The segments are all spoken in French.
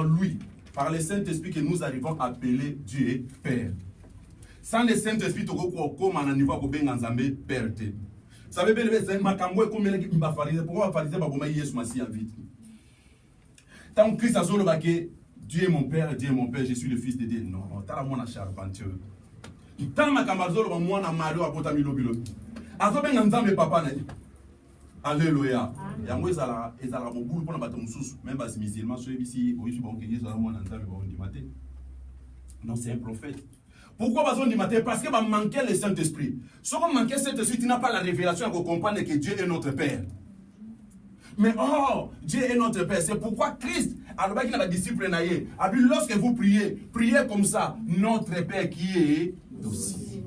lui, par le Saint-Esprit que nous arrivons à appeler Dieu Père. Sans le Saint-Esprit, tu vas comme un niveau pour bien ensemble Père. Ça veut dire que ma camoué comme il va faire, pourquoi faire ça pour Yesu Messie vite. Tant que Christ a dit que Dieu est mon Père, Dieu est mon Père, je suis le Fils de Dieu. Non, tu as mon charpentier. Tant ma camazolo moi na Mario a botami lobilo. Azo ben ensemble papa na. Alléluia. Yango ezala mobulu pona bato mususu même bas musulmans so ebisi oyishi ba onkenye ezala mwana nzambe ba ondimate. Non, c'est un prophète. Pourquoi bas ondimate? Parce que ba manquer le Saint-Esprit. Si on manquait le Saint-Esprit, tu n'as pas la révélation pour comprendre que Dieu est notre Père. Mais oh, Dieu est notre Père. C'est pourquoi Christ, alors qu'il a la disciple naïe, a dit lorsque vous priez, priez comme ça, notre Père qui est aussi.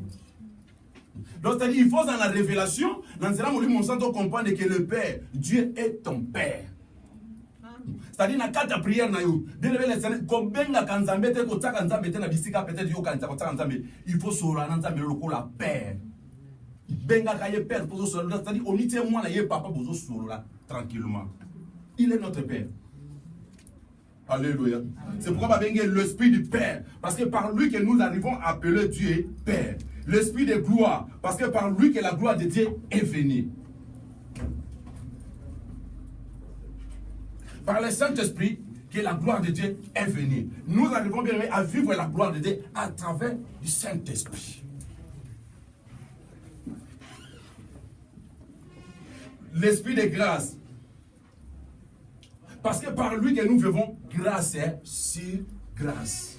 Donc, c'est-à-dire, il faut dans la révélation, dans ce moment, mon sang comprendre que le Père, Dieu est ton Père. C'est-à-dire, dans quatre prières, il faut se rendre la Père. C'est-à-dire, on dit, moi, papa, tranquillement. Il est notre Père. Alléluia. C'est pourquoi l'Esprit du Père. Parce que par lui que nous arrivons à appeler Dieu Père. L'Esprit de gloire. Parce que par lui que la gloire de Dieu est venue. Par le Saint-Esprit que la gloire de Dieu est venue. Nous arrivons bien à vivre la gloire de Dieu à travers du Saint-Esprit. L'Esprit de grâce. Parce que par lui que nous vivons grâce sur grâce.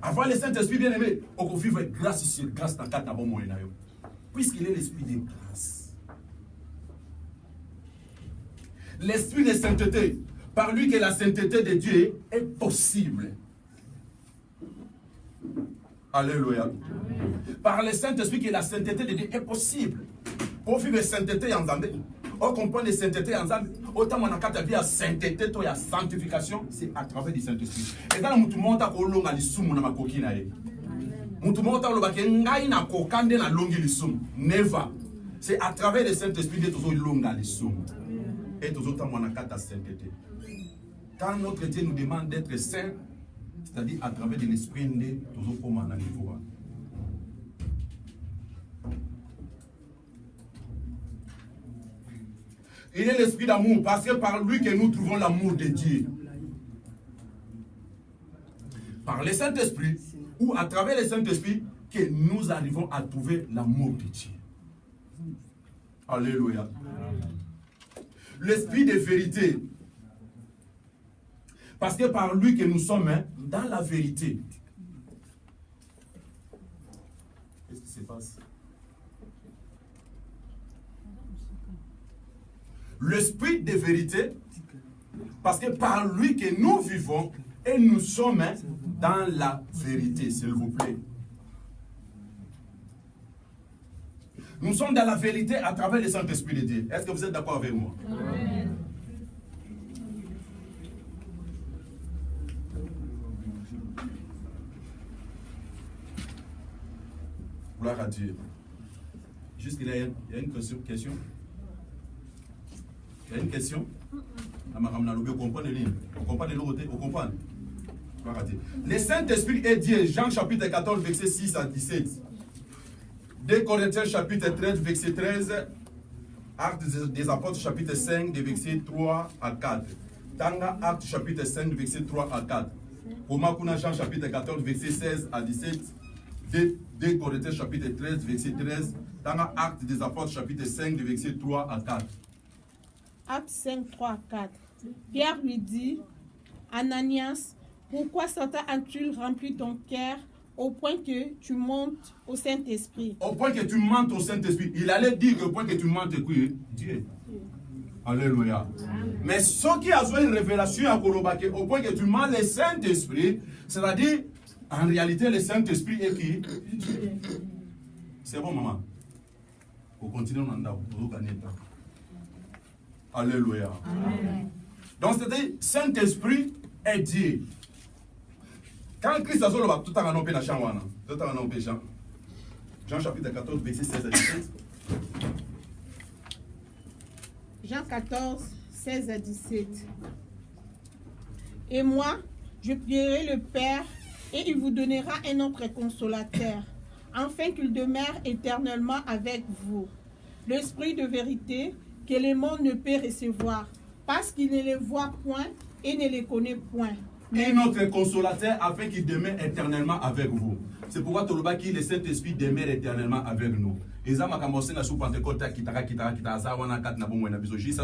Avant le Saint-Esprit bien-aimé, on peut vivre grâce sur grâce dans le cadre de moyen. Puisqu'il est l'Esprit de grâce. L'Esprit de sainteté. Par lui que la sainteté de Dieu est possible. Alléluia. Amen. Par le Saint-Esprit que la sainteté de Dieu est possible. Pour vivre la sainteté en Zambé. On comprend les saintetés ensemble. Autant on a qu'à vivre la sainteté, la sanctification, c'est à travers du Saint-Esprit. Et dans le monde, on a longa lisum na makoki na ye. Mutu monta lo ba ke ngai na kokande na longi lisum. Never. C'est à travers le Saint-Esprit que tous longa lisum. Et tous autant on a qu'à sainteté. Quand notre Dieu nous demande d'être saint, c'est-à-dire à travers de l'esprit de tous comme on a niveau. Il est l'esprit d'amour, parce que par lui que nous trouvons l'amour de Dieu. Par le Saint-Esprit, ou à travers le Saint-Esprit, que nous arrivons à trouver l'amour de Dieu. Alléluia. L'esprit de vérité. Parce que par lui que nous sommes dans la vérité. Qu'est-ce qui se passe? L'esprit de vérité, parce que par lui que nous vivons et nous sommes dans la vérité, s'il vous plaît. Nous sommes dans la vérité à travers le Saint-Esprit de Dieu. Est-ce que vous êtes d'accord avec moi? Amen. Gloire à Dieu. Juste qu'il y a une question. Il y a une question? On comprend le Saint-Esprit est Dieu. Jean chapitre 14, verset 6 à 17. 2 Corinthiens chapitre 13, verset 13. Actes des Apôtres chapitre 5, des versets 3 à 4. Tanga Actes chapitre 5, verset 3 à 4. Omakuna Jean chapitre 14, verset 16 à 17. 2 Corinthiens chapitre 13, verset 13. Tanga Actes des Apôtres chapitre 5, des versets 3 à 4. Acte 5, 3 à 4. Pierre lui dit, Ananias, pourquoi Satan a-t-il rempli ton cœur au point que tu montes au Saint-Esprit? Au point que tu montes au Saint-Esprit. Il allait dire au point que tu montes Dieu. Alléluia. Amen. Mais ce qui a joué une révélation à Kolobake, au point que tu montes le Saint-Esprit, c'est-à-dire, en réalité, le Saint-Esprit est qui? C'est bon, maman. Pour continuer, on a gagné. Alléluia. Amen. Donc, c'est-à-dire, Saint-Esprit est Dieu. Quand Christ a dit, tout le monde est Jean. Jean chapitre 14, verset 16 à 17. Jean 14, 16 à 17. Et moi, je prierai le Père, et il vous donnera un autre consolateur, afin qu'il demeure éternellement avec vous. L'Esprit de vérité que le monde ne peut recevoir, parce qu'il ne les voit point et ne les connaît point. Et notre consolateur afin qu'il demeure éternellement avec vous. C'est pourquoi le Saint-Esprit demeure éternellement avec nous. Et ça, ça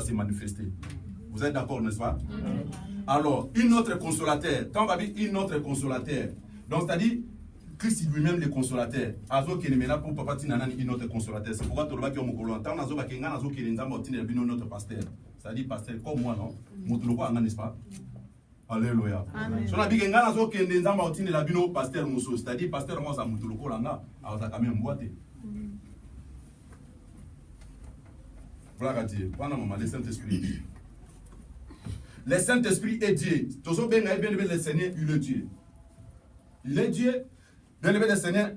s'est manifesté. Vous êtes d'accord, n'est-ce pas? Alors, une autre consolateur. Quand on va dire une autre consolateur, donc c'est-à-dire Christ lui-même le consolateur. Azo qui est maintenant pour papa tinanani une autre consolateur. C'est pourquoi tout le monde qui est au temps azo bakenga azo qui est notre pasteur. C'est-à-dire pasteur comme moi non. Mutuluko anga n'est-ce pas? Alléluia. Si on a dit que ngana zo qui est nzamba otine la bino pasteur muso. C'est-à-dire pasteur moi ça mutuluko langa aza quand même boité. Voilà dit. Pendant moment le Saint-Esprit. Le Saint-Esprit est Dieu. Toujours bien le Seigneur, il est Dieu. Il est Dieu. Bien le Seigneur.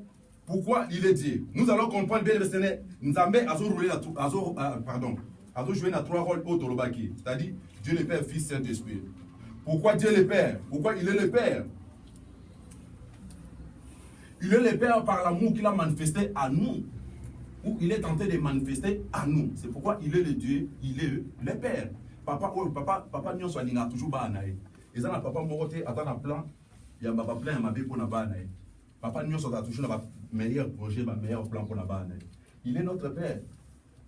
Pourquoi il est Dieu? Nous allons comprendre bien le Seigneur. Nous avons joué dans trois rôles autolobaki. C'est-à-dire Dieu le Père, Fils, Saint-Esprit. Pourquoi Dieu le Père? Pourquoi il est le Père? Il est le Père par l'amour qu'il a manifesté à nous. Ou il est tenté de manifester à nous. C'est pourquoi il est le Dieu, il est le Père. Papa nous sommes toujours banaï. Et ça, papa moroté attend un plan. Il y a papa plein à ma vie pour na banaï. Papa nous sommes toujours dans meilleur projet, meilleur plan pour na banaï. Il est notre Père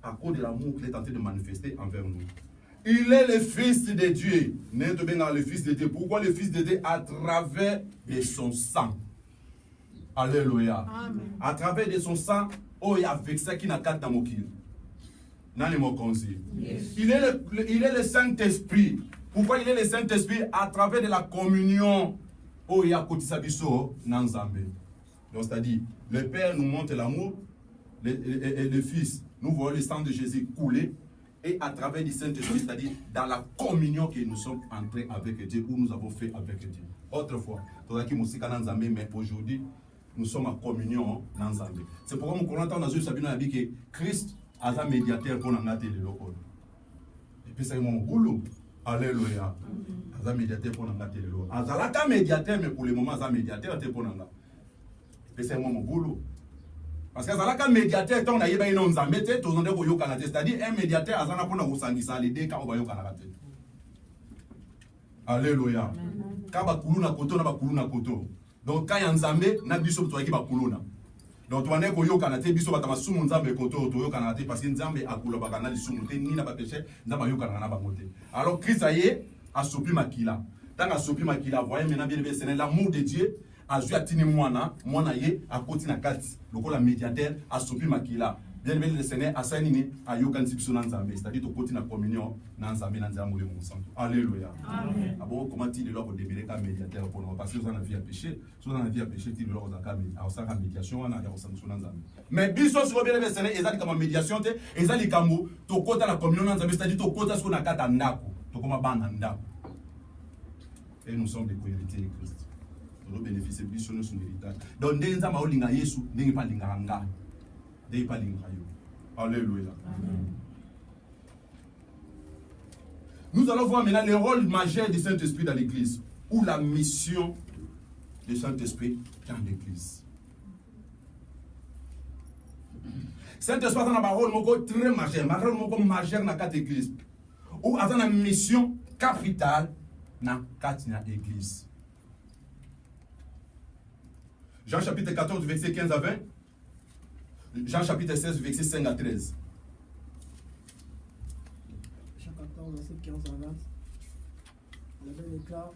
à cause de l'amour qu'il est tenté de manifester envers nous. Il est le Fils de Dieu. N'est bien le Fils de Dieu. Pourquoi le Fils de Dieu? À travers de son sang. Alléluia. Amen. À travers de son sang, oh, il y a avec ça qui n'a qu'à t'amokil. Il est le Saint-Esprit. Pourquoi il est le Saint-Esprit? À travers de la communion. Oh, il y a Kotisabiso Nanzambe. Donc, c'est-à-dire, le Père nous montre l'amour, et le Fils, nous voyons le sang de Jésus couler, et à travers du Saint-Esprit, c'est-à-dire dans la communion que nous sommes entrés avec Dieu, ou nous avons fait avec Dieu. Autrefois, mais aujourd'hui, nous sommes en communion Nanzambe. C'est pourquoi nous connaissons dans Sabina que Christ est un médiateur pour nous le local. Et puis c'est mon boulot. Alléluia. Il est un médiateur pour nous le local. Il est un médiateur, mais pour le moment, il est un médiateur pour nous. Et puis c'est mon boulot. Parce que il est un médiateur, c'est-à-dire un médiateur, il est un médiateur. Alléluia. Donc quand il y a un Nzambe, na biso to ba kuluna. Donc to ane ko yokana te biso batama sumu Nzambe koto to yokana te parce que Nzambe akula bakana li sumu te ni na ba péché Nzambe yokana na ba moté. Alors Christ a sopi makila. Tant a sopi makila, voyez maintenant bien le Seigneur l'amour de Dieu a joué atini mwana ye a koti na kati. Lokola médiateur a sopi makila. Bien le Seigneur a saini a yokan tipso na Nzambe, c'est-à-dire to koti na communion na Nzambe na Nzambe le Santo. Alléluia. Amen. Abo comment il doit devenir comme médiateur pour nous parce que nous en vie à péché, si on a vie à péché, il doit avoir sa médiation on a ya sanction na Nzambe. Mais biso sur bien le Seigneur ezali comme médiation te, ezali kambo to kota na communion na Nzambe, c'est-à-dire to kota ce qu'on a kata ndako, to koma bana ndako. Et nous sommes des co-héritiers de Christ. Nous bénéficions de son héritage. Donc ndenza maolinga Yesu, ndenge pa linga nga. Alléluia. Amen. Nous allons voir maintenant le rôle majeur du Saint-Esprit dans l'Église ou la mission du Saint-Esprit dans l'Église. Saint-Esprit a un rôle très majeur, un rôle majeur dans cette église. Ou a une mission capitale dans cette église. Jean chapitre 14, verset 15 à 20. Jean chapitre 16, verset 5 à 13. Jean 14, verset 15 à 20. La Bible déclare: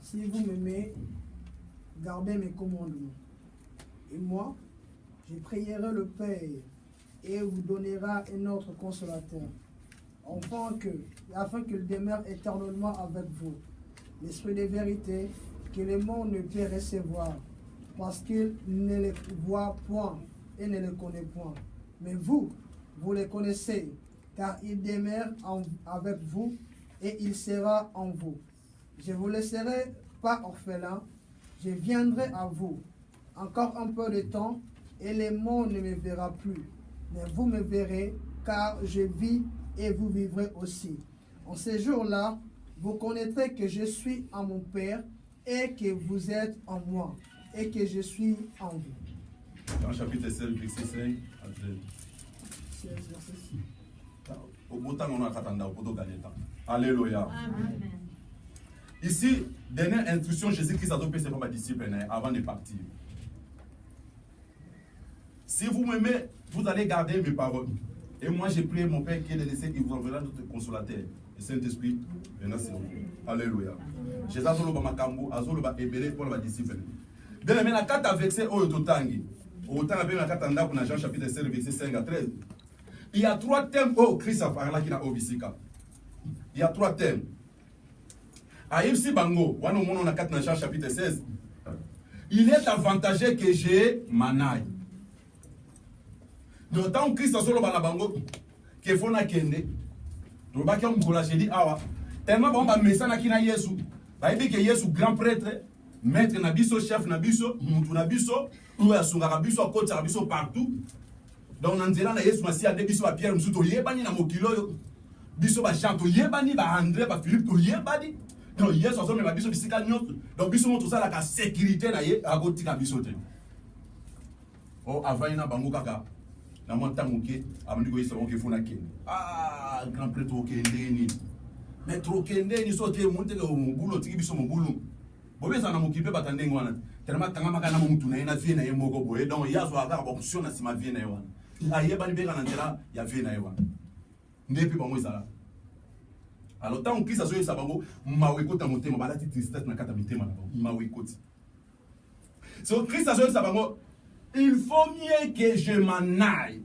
si vous m'aimez, gardez mes commandements. Et moi, je prierai le Père, et vous donnera un autre consolateur, afin qu'il demeure éternellement avec vous. L'Esprit de vérité que le monde ne peut recevoir, parce qu'il ne le voit point et ne le connaît point. Mais vous le connaissez, car il demeure avec vous et il sera en vous. Je vous laisserai pas orphelin, je viendrai à vous. Encore un peu de temps, et le monde ne me verra plus. Mais vous me verrez, car je vis et vous vivrez aussi. En ces jours-là, vous connaîtrez que je suis en mon Père et que vous êtes en moi et que je suis en vous. Dans chapitre 16, verset 5 à 13. Alléluia. Ici, dernière instruction, Jésus-Christ a donné ses disciples avant de partir. Si vous m'aimez, vous allez garder mes paroles. Et moi, j'ai prié mon Père qui est délaissé, il vous enverra notre consolateur. Le Saint-Esprit, maintenant c'est vous. Alléluia. Jésus a dit makambo, azoloba ebele pour les disciples. Bien aimé, la carte verset au totangi. Au temps avec la carte dans Jean chapitre 16 verset 5 à 13. Il y a 3 thèmes au Christ a parlé qui n'a obisika. Il y a 3 thèmes. Aïbsi bango, wana on a 4 dans Jean chapitre 16. Il est avantagé que j'ai manaï. D'autant que Christ a solo balabango que faut na kende. To ba ke mbola jeli awa. Tellement bon ba message na kina Yesu. Ba dit que Yesu grand prêtre, maître na biso, chef na biso, mutu na biso, ou asunga biso, kota biso partout. Donc on nzela na Yesu masi ade biso ba Pierre msuto yebani na mokilo yo. Biso ba Jean to yebani ba André ba Philippe to yebani. Donc Yesu azo me ba biso bisika nyot. Donc biso mo to sala ka sécurité na ye agotika biso te. Oh avaina bango kaka. Na montagne qui amni ko isa ko funa ken ah grand prêtre ko kendeni mais trop kendeni sote monte ko mubulo tiki biso mubulu bobe sana mokipe batande ngwana tellement tanga makana mutu na ina vie na ye moko boye donc yazo aka ba option na sima vie na ye wana ayeba ni beka na ndela ya vie na ye wana ndepi bango ezala alors tant que ça so yesa bango mawekota motema balati tristesse na kata mitema na bango mawekoti so Christ a so yesa bango. Il faut mieux que je m'en aille.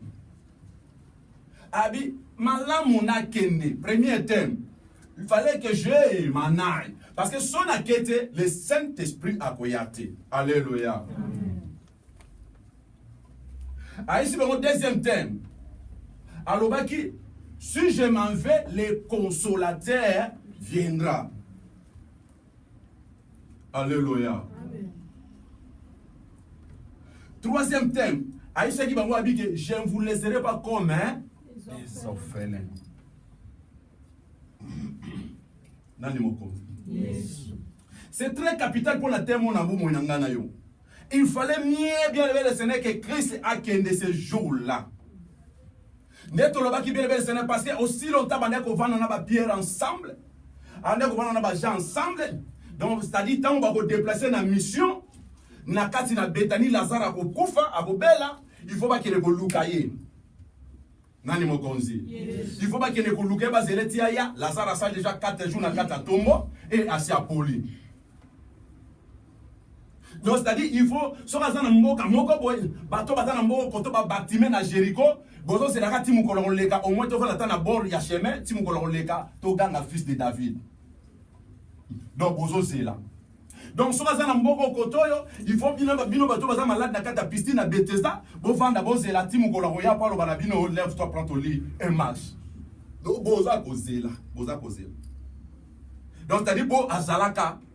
Abi, malamuna kende. Premier thème. Il fallait que je m'en aille. Parce que son akete, le Saint-Esprit a koyate. Alléluia. Ici, mon deuxième thème. Alors, si je m'en vais, le consolateur viendra. Alléluia. Troisième thème, Aïcha qui va vous dire que je ne vous laisserai pas comme des orphelins. C'est très capital pour la thème. Il fallait bien lever le Seigneur que Christ a qu'un de ces jours-là. Parce que aussi longtemps qu'on va en avoir Pierre ensemble, on va en avoir Jean ensemble. Donc, c'est-à-dire, tant on va déplacer dans la mission. Nakati na Bethany Lazare akokufa akobela il faut pas qu'il ne lukaye nani mokonzi il faut pas qu'il ne lukaye bazeleti ya Lazare a déjà 4 jours na 4 tombo et assez poli donc c'est-à-dire il faut soka na mboka moko boy bato bazana mboka koto ba bâtiment na Jéricho bozo c'est la kati mukolo leka au moins to va na bord ya chemin ti mukolo leka to ganga fils de David donc bozo c'est là. Donc, si vous avez un bon côté, il faut bien que malade dans la piscine à Bethesda. Vous faites d'abord la team ou la pour le lève-toi, prends ton lit et marche. Donc, vous avez causé là. Donc, c'est-à-dire, vous avez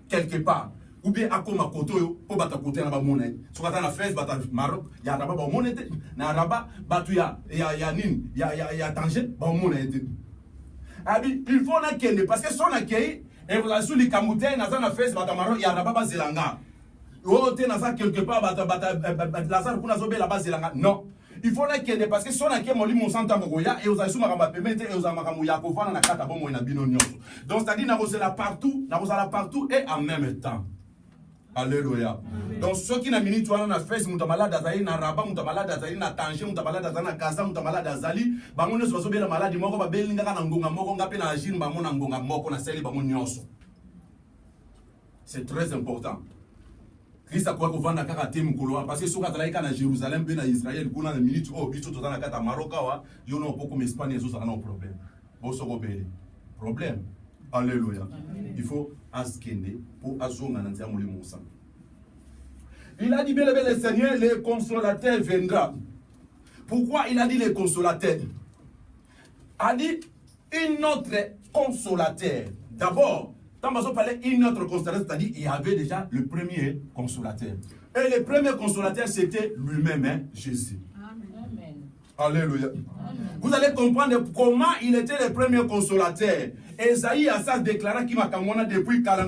quelque part. Ou bien, à comme à côté, pour battre côté dans la monnaie. Si vous avez la fête, Maroc, il y a la monnaie, il y a Rabat, il y a Tanger, il faut l'accueillir parce que son accueil. Et vous avez les camoutins, dans la fête, il y a Rababa Zelanga. Quelque part, Lazare pour la base Zelanga. Non. Il faut l'accueillir parce que si on a accueilli mon sang Tangoya et vous avez souvent permettre et vous avez Makamuya pour faire la carte bon et Bino. Donc, c'est-à-dire, nous allons partout et en même temps. Alléluia. Donc, ceux qui n'ont pas mis la fête, nous sommes malades d'Azali, na Rabat, nous sommes malades d'Azali, na Tanger, nous sommes malades d'Azali, na Kaza, nous sommes malades d'Azali. Bango ne soit la maladie, moko ba belinga na ngonga moko ngape na agir bango na ngonga moko na seli bango nyonso. C'est très important. Christ a quoi qu'on vende à karaté mukolo parce que soka talaika na Jérusalem ben na Israël kuna na minute oh biso to na kata Maroka wa yo no poko Espagne zo ça na problème. Bo soko bele. Problème. Alléluia. Il faut askende pour azonga na nzia molimo sa. Il a dit bien le Seigneur, le consolateur viendra. Pourquoi il a dit le consolateur? A dit une autre consolateur. D'abord, quand on parlait une autre consolateur, c'est-à-dire il y avait déjà le premier consolateur. Et le premier consolateur, c'était lui-même, Jésus. Amen. Alléluia. Vous allez comprendre comment il était le premier consolateur. Esaïe a ça déclaré qu'il m'a depuis 40